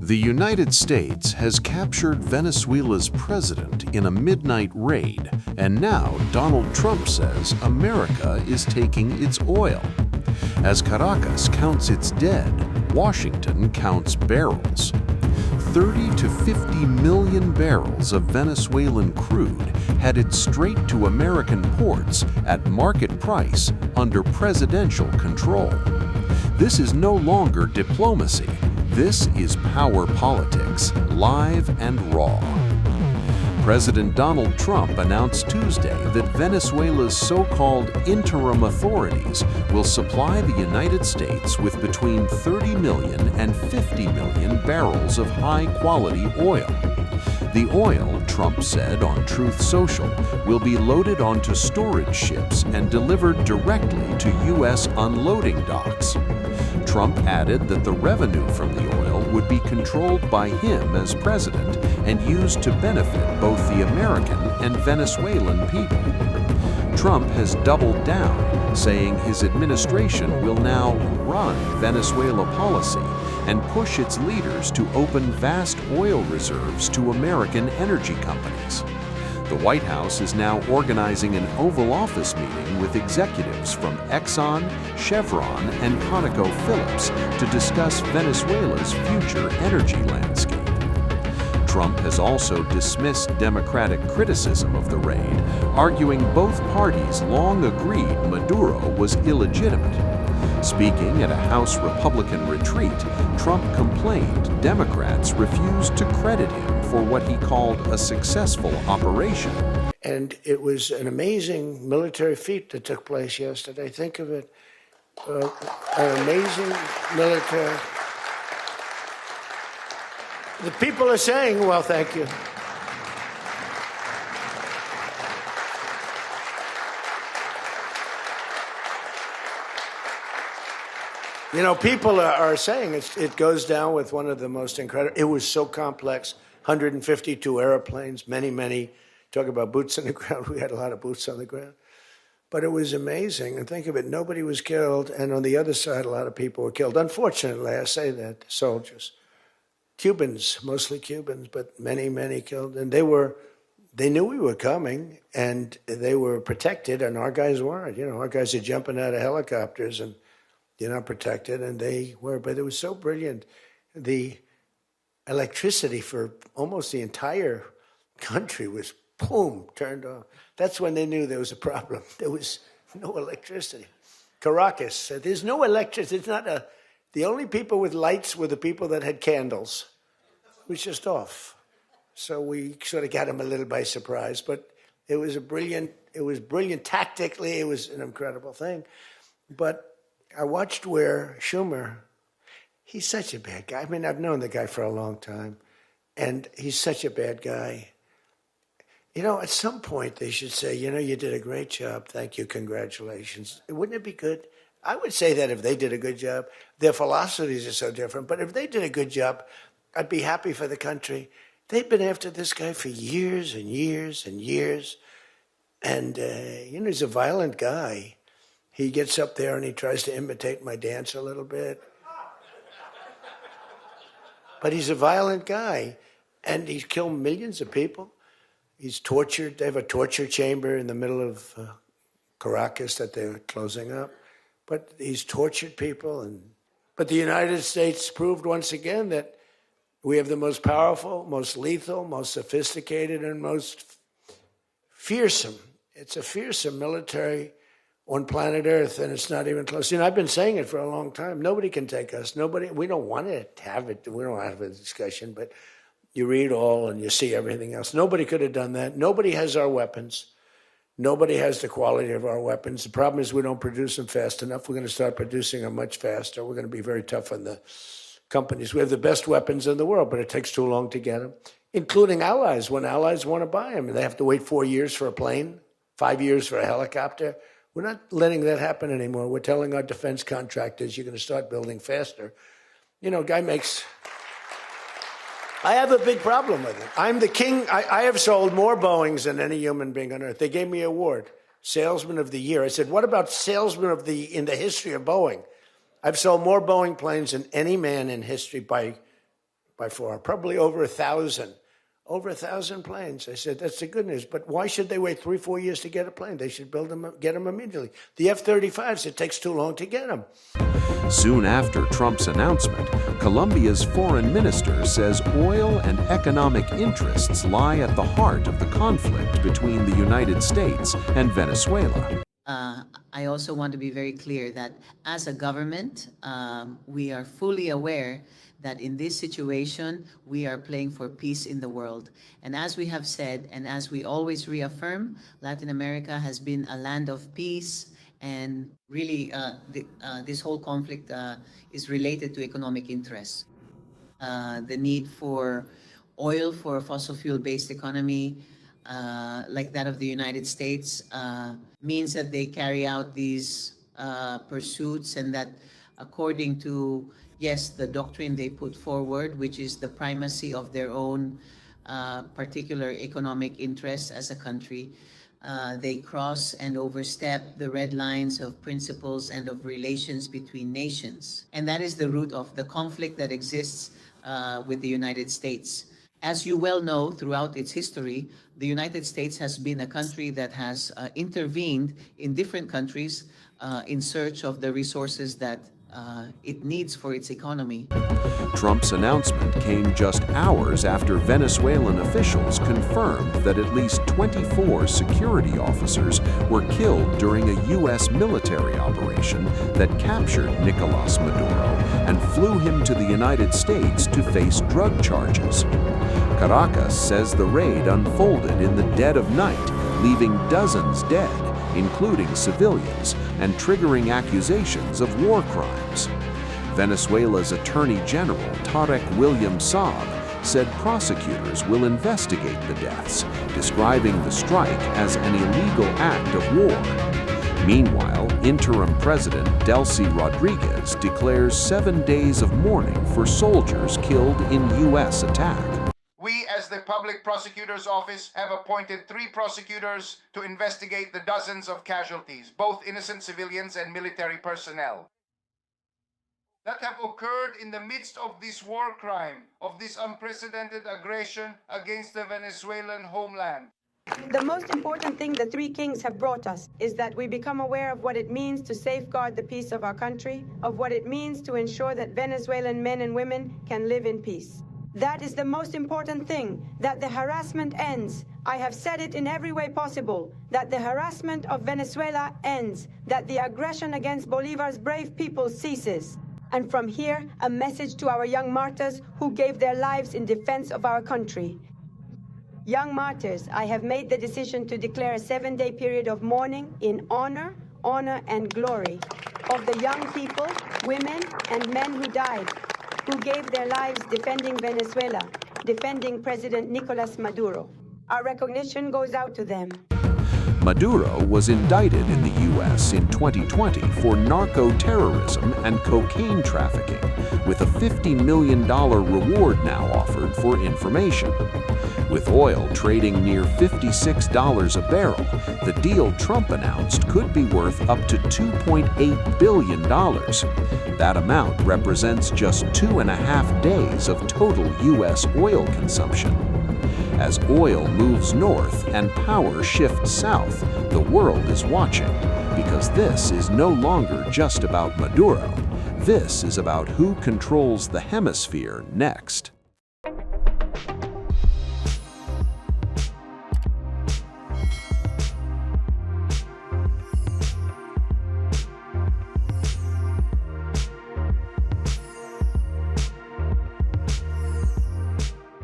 The United States has captured Venezuela's president in a midnight raid, and now Donald Trump says America is taking its oil. As Caracas counts its dead, Washington counts barrels. 30 to 50 million barrels of Venezuelan crude headed straight to American ports at market price under presidential control. This is no longer diplomacy. This is power politics, live and raw. President Donald Trump announced Tuesday that Venezuela's so-called interim authorities will supply the United States with between 30 million and 50 million barrels of high-quality oil. The oil, Trump said on Truth Social, will be loaded onto storage ships and delivered directly to U.S. unloading docks. Trump added that the revenue from the oil would be controlled by him as president and used to benefit both the American and Venezuelan people. Trump has doubled down, saying his administration will now run Venezuela policy and push its leaders to open vast oil reserves to American energy companies. The White House is now organizing an Oval Office meeting with executives from Exxon, Chevron, and ConocoPhillips to discuss Venezuela's future energy landscape. Trump has also dismissed Democratic criticism of the raid, arguing both parties long agreed Maduro was illegitimate. Speaking at a House Republican retreat, Trump complained Democrats refused to credit him for what he called a successful operation. And it was an amazing military feat that took place yesterday. Think of it, an amazing military. The people are saying, well, thank you. You know, people are saying it goes down with one of the most incredible. It was so complex, 152 airplanes, many, talk about boots on the ground. We had a lot of boots on the ground. But it was amazing. And think of it, nobody was killed. And on the other side, a lot of people were killed. Unfortunately, I say that, soldiers. Cubans, mostly Cubans, but many killed. And they knew we were coming, and they were protected, and our guys weren't. You know, our guys are jumping out of helicopters, and you're not protected, and they were. But it was so brilliant. The electricity for almost the entire country was, boom, turned off. That's when they knew there was a problem. There was no electricity. Caracas, there's no electricity. It's not the only people with lights were the people that had candles. It was just off. So we sort of got them a little by surprise, but it was brilliant tactically. It was an incredible thing. But I watched where Schumer, he's such a bad guy. I mean, I've known the guy for a long time, and he's such a bad guy. You know, at some point they should say, you know, you did a great job. Thank you. Congratulations. Wouldn't it be good? I would say that if they did a good job. Their philosophies are so different, but if they did a good job, I'd be happy for the country. They've been after this guy for years and years and years. And, you know, he's a violent guy. He gets up there and he tries to imitate my dance a little bit. But he's a violent guy, and he's killed millions of people. He's tortured. They have a torture chamber in the middle of Caracas that they're closing up. But he's tortured people. But the United States proved once again that we have the most powerful, most lethal, most sophisticated, and most fearsome. It's a fearsome military on planet Earth, and it's not even close. You know, I've been saying it for a long time. Nobody can take us. Nobody. We don't want to have it. We don't have a discussion, but you read all and you see everything else. Nobody could have done that. Nobody has our weapons. Nobody has the quality of our weapons. The problem is we don't produce them fast enough. We're going to start producing them much faster. We're going to be very tough on the companies. We have the best weapons in the world, but it takes too long to get them, including allies. When allies want to buy them, they have to wait 4 years for a plane, 5 years for a helicopter. We're not letting that happen anymore. We're telling our defense contractors, you're going to start building faster. You know, guy makes... I have a big problem with it. I'm the king. I have sold more Boeings than any human being on earth. They gave me an award, Salesman of the Year. I said, what about Salesman of in the history of Boeing? I've sold more Boeing planes than any man in history by by far, probably over 1,000. Over 1,000 planes. I said, that's the good news. But why should they wait 3-4 years to get a plane? They should get them immediately. The F-35s, it takes too long to get them. Soon after Trump's announcement, Colombia's foreign minister says oil and economic interests lie at the heart of the conflict between the United States and Venezuela. I also want to be very clear that as a government, we are fully aware that in this situation, we are playing for peace in the world. And as we have said, and as we always reaffirm, Latin America has been a land of peace, and really this whole conflict is related to economic interests. The need for oil for a fossil fuel-based economy like that of the United States means that they carry out these pursuits, and that according to, yes, the doctrine they put forward, which is the primacy of their own particular economic interests as a country, they cross and overstep the red lines of principles and of relations between nations. And that is the root of the conflict that exists with the United States. As you well know, throughout its history, the United States has been a country that has intervened in different countries in search of the resources that it needs for its economy. Trump's announcement came just hours after Venezuelan officials confirmed that at least 24 security officers were killed during a U.S. military operation that captured Nicolás Maduro and flew him to the United States to face drug charges. Caracas says the raid unfolded in the dead of night, leaving dozens dead, including civilians, and triggering accusations of war crimes. Venezuela's Attorney General, Tarek William Saab, said prosecutors will investigate the deaths, describing the strike as an illegal act of war. Meanwhile, interim President Delcy Rodriguez declares 7 days of mourning for soldiers killed in U.S. attack. We, as the Public Prosecutor's Office, have appointed 3 prosecutors to investigate the dozens of casualties, both innocent civilians and military personnel, that have occurred in the midst of this war crime, of this unprecedented aggression against the Venezuelan homeland. The most important thing the 3 kings have brought us is that we become aware of what it means to safeguard the peace of our country, of what it means to ensure that Venezuelan men and women can live in peace. That is the most important thing, that the harassment ends. I have said it in every way possible, that the harassment of Venezuela ends, that the aggression against Bolivar's brave people ceases. And from here, a message to our young martyrs who gave their lives in defense of our country. Young martyrs, I have made the decision to declare a 7-day period of mourning in honor, and glory of the young people, women, and men who died, who gave their lives defending Venezuela, defending President Nicolás Maduro. Our recognition goes out to them. Maduro was indicted in the U.S. in 2020 for narco-terrorism and cocaine trafficking, with a $50 million reward now offered for information. With oil trading near $56 a barrel, the deal Trump announced could be worth up to $2.8 billion. That amount represents just 2.5 days of total U.S. oil consumption. As oil moves north and power shifts south, the world is watching, because this is no longer just about Maduro. This is about who controls the hemisphere next.